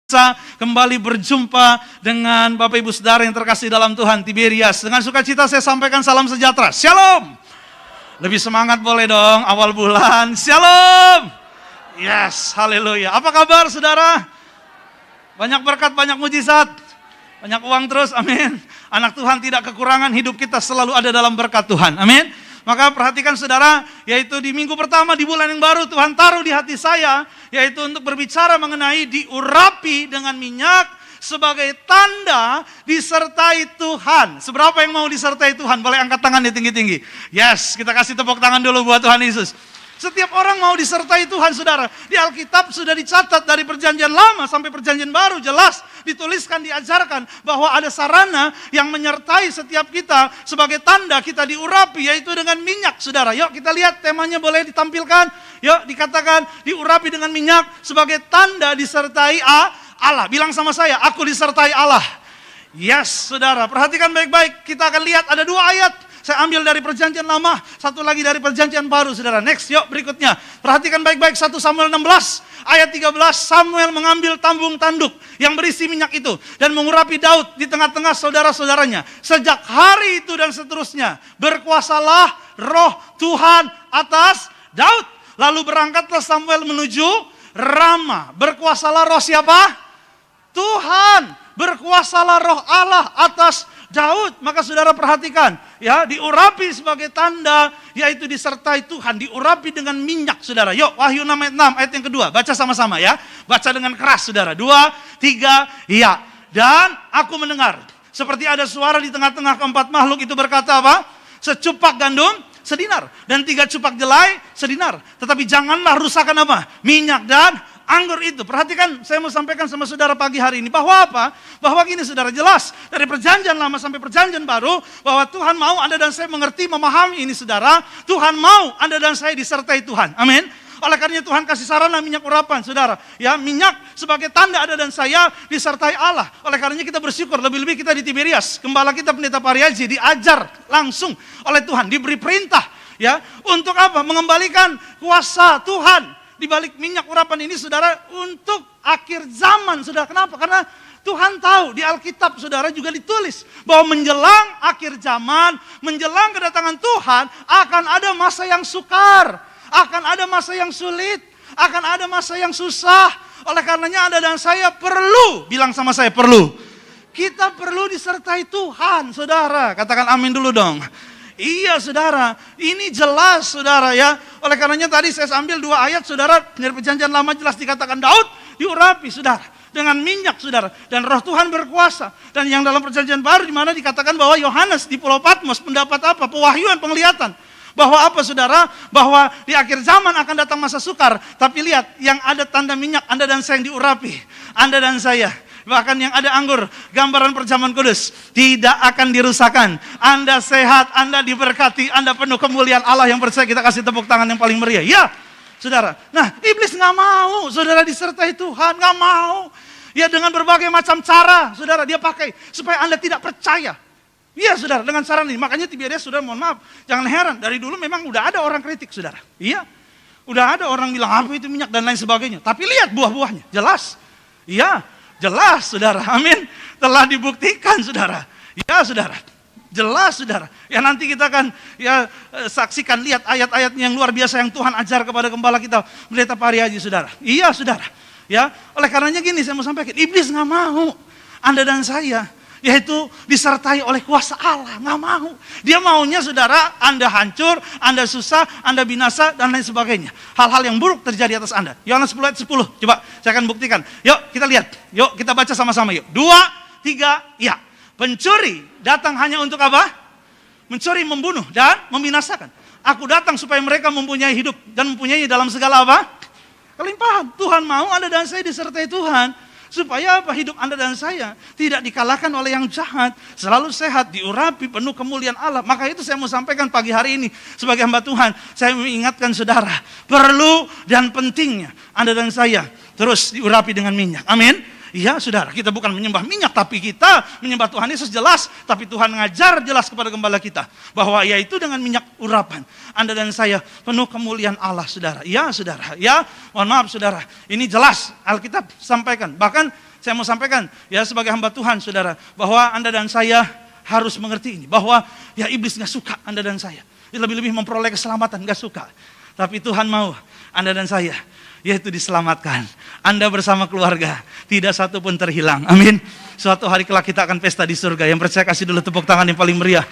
Bisa kembali berjumpa dengan Bapak Ibu Saudara yang terkasih dalam Tuhan, Tiberias. Dengan sukacita saya sampaikan salam sejahtera. Shalom. Lebih semangat boleh dong, awal bulan. Shalom. Yes, haleluya. Apa kabar saudara? Banyak berkat, banyak mujizat. Banyak uang terus, amin. Anak Tuhan tidak kekurangan, hidup kita selalu ada dalam berkat Tuhan, amin. Maka perhatikan saudara, yaitu di minggu pertama di bulan yang baru Tuhan taruh di hati saya, yaitu untuk berbicara mengenai diurapi dengan minyak sebagai tanda disertai Tuhan. Seberapa yang mau disertai Tuhan? Boleh angkat tangannya tinggi-tinggi. Yes, kita kasih tepuk tangan dulu buat Tuhan Yesus. Setiap orang mau disertai Tuhan, saudara. Di Alkitab sudah dicatat dari perjanjian lama sampai perjanjian baru. Jelas dituliskan, diajarkan bahwa ada sarana yang menyertai setiap kita sebagai tanda kita diurapi, yaitu dengan minyak, saudara. Yuk kita lihat temanya, boleh ditampilkan. Yuk dikatakan diurapi dengan minyak sebagai tanda disertai Allah. Bilang sama saya, aku disertai Allah. Yes, saudara. Perhatikan baik-baik. Kita akan lihat ada dua ayat. Saya ambil dari perjanjian lama, satu lagi dari perjanjian baru, saudara. Next, yuk berikutnya. Perhatikan baik-baik 1 Samuel 16, ayat 13. Samuel mengambil tambung tanduk yang berisi minyak itu dan mengurapi Daud di tengah-tengah saudara-saudaranya. Sejak hari itu dan seterusnya, berkuasalah roh Tuhan atas Daud. Lalu berangkatlah Samuel menuju Rama. Berkuasalah roh siapa? Tuhan. Berkuasalah roh Allah atas Daud. Maka saudara perhatikan, ya, diurapi sebagai tanda, yaitu disertai Tuhan, diurapi dengan minyak, saudara. Yuk, Wahyu 6 ayat 6, ayat yang kedua, baca sama-sama ya. Baca dengan keras, saudara. 2, 3, ya. Dan aku mendengar, seperti ada suara di tengah-tengah keempat makhluk itu berkata apa? Secupak gandum, sedinar. Dan 3 cupak jelai, sedinar. Tetapi janganlah rusakkan apa? Minyak dan anggur itu. Perhatikan, saya mau sampaikan sama saudara pagi hari ini bahwa apa? Bahwa gini saudara, jelas dari perjanjian lama sampai perjanjian baru bahwa Tuhan mau Anda dan saya mengerti, memahami ini saudara. Tuhan mau Anda dan saya disertai Tuhan. Amin. Oleh karenanya Tuhan kasih sarana minyak urapan, saudara. Ya, minyak sebagai tanda Anda dan saya disertai Allah. Oleh karenanya kita bersyukur, lebih-lebih kita di Tiberias. Gembala kita Pendeta Pariaji diajar langsung oleh Tuhan, diberi perintah ya untuk apa? Mengembalikan kuasa Tuhan di balik minyak urapan ini, saudara, untuk akhir zaman, saudara. Kenapa? Karena Tuhan tahu di Alkitab, saudara, juga ditulis bahwa menjelang akhir zaman, menjelang kedatangan Tuhan, akan ada masa yang sukar, akan ada masa yang sulit, akan ada masa yang susah. Oleh karenanya Anda dan saya perlu, bilang sama saya, perlu. Kita perlu disertai Tuhan, saudara. Katakan amin dulu dong. Iya saudara, ini jelas saudara ya. Oleh karenanya tadi saya ambil 2 ayat saudara. Dari perjanjian lama jelas dikatakan Daud diurapi saudara dengan minyak saudara. Dan roh Tuhan berkuasa. Dan yang dalam perjanjian baru di mana dikatakan bahwa Yohanes di Pulau Patmos mendapat apa? Pewahyuan, penglihatan. Bahwa apa saudara? Bahwa di akhir zaman akan datang masa sukar. Tapi lihat, yang ada tanda minyak, Anda dan saya yang diurapi. Anda dan saya. Bahkan yang ada anggur, gambaran perjamuan kudus, tidak akan dirusakkan. Anda sehat, Anda diberkati, Anda penuh kemuliaan Allah. Yang percaya kita kasih tepuk tangan yang paling meriah. Ya, saudara. Nah, iblis nggak mau, saudara, disertai Tuhan, nggak mau. Ya, dengan berbagai macam cara, saudara, dia pakai supaya Anda tidak percaya. Iya, saudara, dengan cara ini. Makanya Tiberias, saudara, mohon maaf, jangan heran. Dari dulu memang udah ada orang kritik, saudara. Iya, udah ada orang bilang apa itu minyak dan lain sebagainya. Tapi lihat buah-buahnya, jelas. Iya. Jelas saudara, amin. Telah dibuktikan saudara. Ya saudara, jelas saudara. Ya nanti kita akan ya saksikan, lihat ayat-ayat yang luar biasa yang Tuhan ajar kepada gembala kita, Pendeta Pariaji saudara. Iya saudara. Ya, oleh karenanya gini saya mau sampaikan, iblis nggak mau Anda dan saya yaitu disertai oleh kuasa Allah, nggak mau. Dia maunya saudara, Anda hancur, Anda susah, Anda binasa, dan lain sebagainya. Hal-hal yang buruk terjadi atas Anda. Yohanes 10 ayat 10, coba saya akan buktikan. Yuk kita lihat, yuk kita baca sama-sama yuk. 2, 3, ya. Pencuri datang hanya untuk apa? Mencuri, membunuh, dan membinasakan. Aku datang supaya mereka mempunyai hidup, dan mempunyai dalam segala apa? Kelimpahan. Tuhan mau Anda dan saya disertai Tuhan. Supaya apa? Hidup Anda dan saya tidak dikalahkan oleh yang jahat. Selalu sehat, diurapi, penuh kemuliaan Allah. Maka itu saya mau sampaikan pagi hari ini. Sebagai hamba Tuhan, saya mengingatkan saudara. Perlu dan pentingnya Anda dan saya terus diurapi dengan minyak. Amin. Iya saudara, kita bukan menyembah minyak, tapi kita menyembah Tuhan Yesus jelas. Tapi Tuhan mengajar jelas kepada gembala kita. Bahwa yaitu dengan minyak urapan. Anda dan saya penuh kemuliaan Allah saudara. Iya saudara, ya mohon maaf saudara. Ini jelas Alkitab sampaikan. Bahkan saya mau sampaikan ya sebagai hamba Tuhan saudara, bahwa Anda dan saya harus mengerti ini, bahwa ya iblis gak suka Anda dan saya. Lebih-lebih memperoleh keselamatan, gak suka. Tapi Tuhan mau Anda dan saya, yaitu diselamatkan. Anda bersama keluarga, tidak satu pun terhilang. Amin. Suatu hari kelak kita akan pesta di surga. Yang percaya kasih dulu tepuk tangan yang paling meriah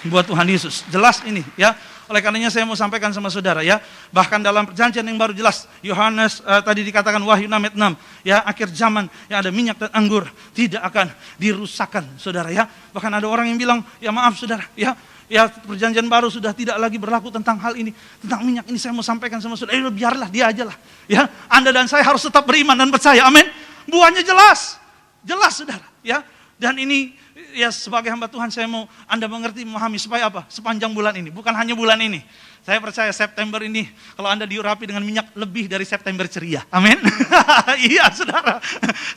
buat Tuhan Yesus. Jelas ini ya. Oleh karenanya saya mau sampaikan sama saudara ya. Bahkan dalam perjanjian yang baru jelas. Yohanes tadi dikatakan Wahyu 6 ayat 6. Ya, akhir zaman yang ada minyak dan anggur tidak akan dirusakkan saudara ya. Bahkan ada orang yang bilang, ya maaf saudara ya. Ya perjanjian baru sudah tidak lagi berlaku tentang hal ini. Tentang minyak ini saya mau sampaikan sama saudara. Biarlah dia aja lah. Ya, Anda dan saya harus tetap beriman dan percaya. Amin. Buahnya jelas. Jelas saudara ya. Dan ini ya sebagai hamba Tuhan saya mau Anda mengerti, memahami supaya apa? Sepanjang bulan ini, bukan hanya bulan ini. Saya percaya September ini kalau Anda diurapi dengan minyak lebih dari September ceria. Amin. Iya saudara.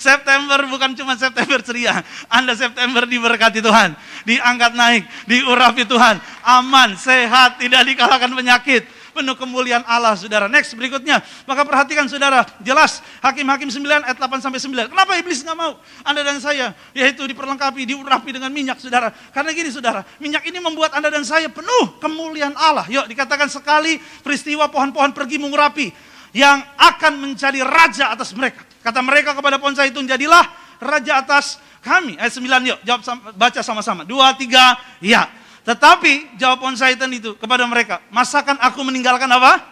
September bukan cuma September ceria. Anda September diberkati Tuhan, diangkat naik, diurapi Tuhan, aman, sehat, tidak dikalahkan penyakit. Penuh kemuliaan Allah saudara. Next berikutnya. Maka perhatikan saudara. Jelas Hakim-Hakim 9 ayat 8 sampai 9. Kenapa iblis gak mau Anda dan saya yaitu diperlengkapi, diurapi dengan minyak saudara. Karena gini saudara. Minyak ini membuat Anda dan saya penuh kemuliaan Allah. Yuk dikatakan sekali peristiwa pohon-pohon pergi mengurapi. Yang akan menjadi raja atas mereka. Kata mereka kepada pohon zaitun, jadilah raja atas kami. Ayat 9 yuk. Jawab baca sama-sama. 2, 3 ya. Tetapi jawab pohon zaitun itu kepada mereka, masakan aku meninggalkan apa?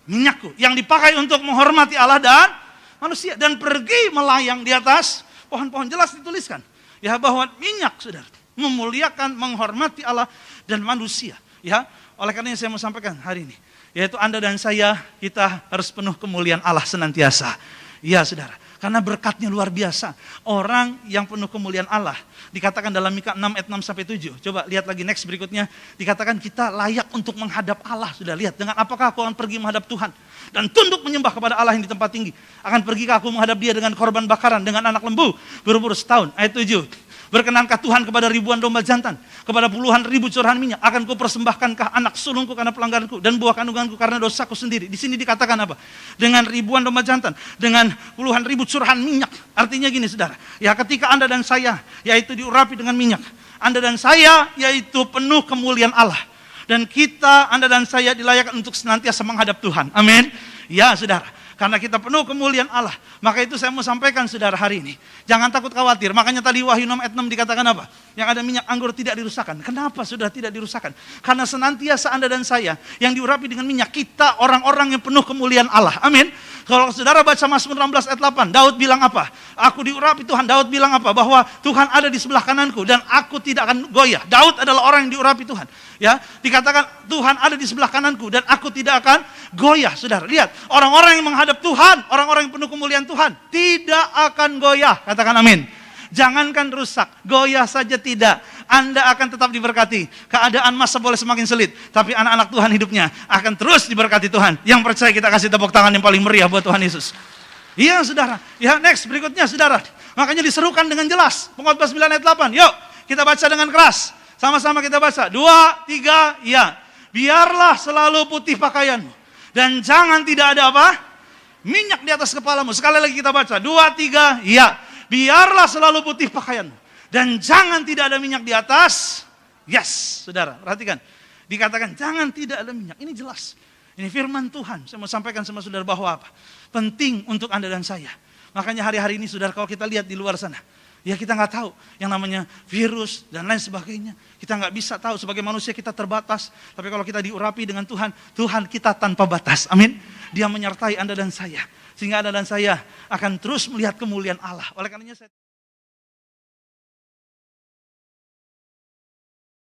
Minyakku yang dipakai untuk menghormati Allah dan manusia, dan pergi melayang di atas pohon-pohon. Jelas dituliskan ya bahwa minyak saudara memuliakan, menghormati Allah dan manusia ya. Oleh karena saya mau sampaikan hari ini, yaitu Anda dan saya, kita harus penuh kemuliaan Allah senantiasa. Ya saudara, karena berkatnya luar biasa. Orang yang penuh kemuliaan Allah, dikatakan dalam Mika 6 ayat 6 sampai 7. Coba lihat lagi next berikutnya. Dikatakan kita layak untuk menghadap Allah. Sudah lihat, dengan apakah aku akan pergi menghadap Tuhan dan tunduk menyembah kepada Allah yang di tempat tinggi. Akan pergikah aku menghadap dia dengan korban bakaran, dengan anak lembu berumur setahun. Ayat 7. Berkenankah Tuhan kepada ribuan domba jantan, kepada puluhan ribu curahan minyak? Akan kupersembahkankah anak sulungku karena pelanggaranku dan buah kandunganku karena dosaku sendiri? Di sini dikatakan apa? Dengan ribuan domba jantan, dengan puluhan ribu curahan minyak. Artinya gini saudara, ya ketika Anda dan saya, yaitu diurapi dengan minyak, Anda dan saya, yaitu penuh kemuliaan Allah. Dan kita, Anda dan saya dilayakkan untuk senantiasa menghadap Tuhan. Amin. Ya saudara. Karena kita penuh kemuliaan Allah. Maka itu saya mau sampaikan saudara hari ini. Jangan takut khawatir. Makanya tadi Wahyu 6 ayat 6 dikatakan apa? Yang ada minyak anggur tidak dirusakkan. Kenapa sudah tidak dirusakkan? Karena senantiasa Anda dan saya yang diurapi dengan minyak. Kita orang-orang yang penuh kemuliaan Allah. Amin. Kalau saudara baca Mazmur 16 ayat 8. Daud bilang apa? Aku diurapi Tuhan. Daud bilang apa? Bahwa Tuhan ada di sebelah kananku dan aku tidak akan goyah. Daud adalah orang yang diurapi Tuhan. Ya, dikatakan Tuhan ada di sebelah kananku dan aku tidak akan goyah. Saudara, lihat. Orang-orang yang menghadap Tuhan, orang-orang yang penuh kemuliaan Tuhan, tidak akan goyah. Katakan amin. Jangankan rusak, goyah saja tidak. Anda akan tetap diberkati. Keadaan masa boleh semakin sulit, tapi anak-anak Tuhan hidupnya akan terus diberkati Tuhan. Yang percaya kita kasih tepuk tangan yang paling meriah buat Tuhan Yesus. Iya saudara. Ya next berikutnya saudara. Makanya diserukan dengan jelas. Pengkhotbah 9 ayat 8. Yuk kita baca dengan keras. Sama-sama kita baca. 2, 3, ya. Biarlah selalu putih pakaianmu. Dan jangan tidak ada apa? Minyak di atas kepalamu. Sekali lagi kita baca. 2, 3, ya. Biarlah selalu putih pakaianmu. Dan jangan tidak ada minyak di atas. Yes, saudara. Perhatikan. Dikatakan jangan tidak ada minyak. Ini jelas. Ini firman Tuhan. Saya mau sampaikan sama saudara bahwa apa? Penting untuk Anda dan saya. Makanya hari-hari ini saudara kalau kita lihat di luar sana. Ya kita nggak tahu yang namanya virus dan lain sebagainya. Kita nggak bisa tahu, sebagai manusia kita terbatas. Tapi kalau kita diurapi dengan Tuhan, Tuhan kita tanpa batas. Amin. Dia menyertai Anda dan saya. Sehingga Anda dan saya akan terus melihat kemuliaan Allah. Oleh karenanya saya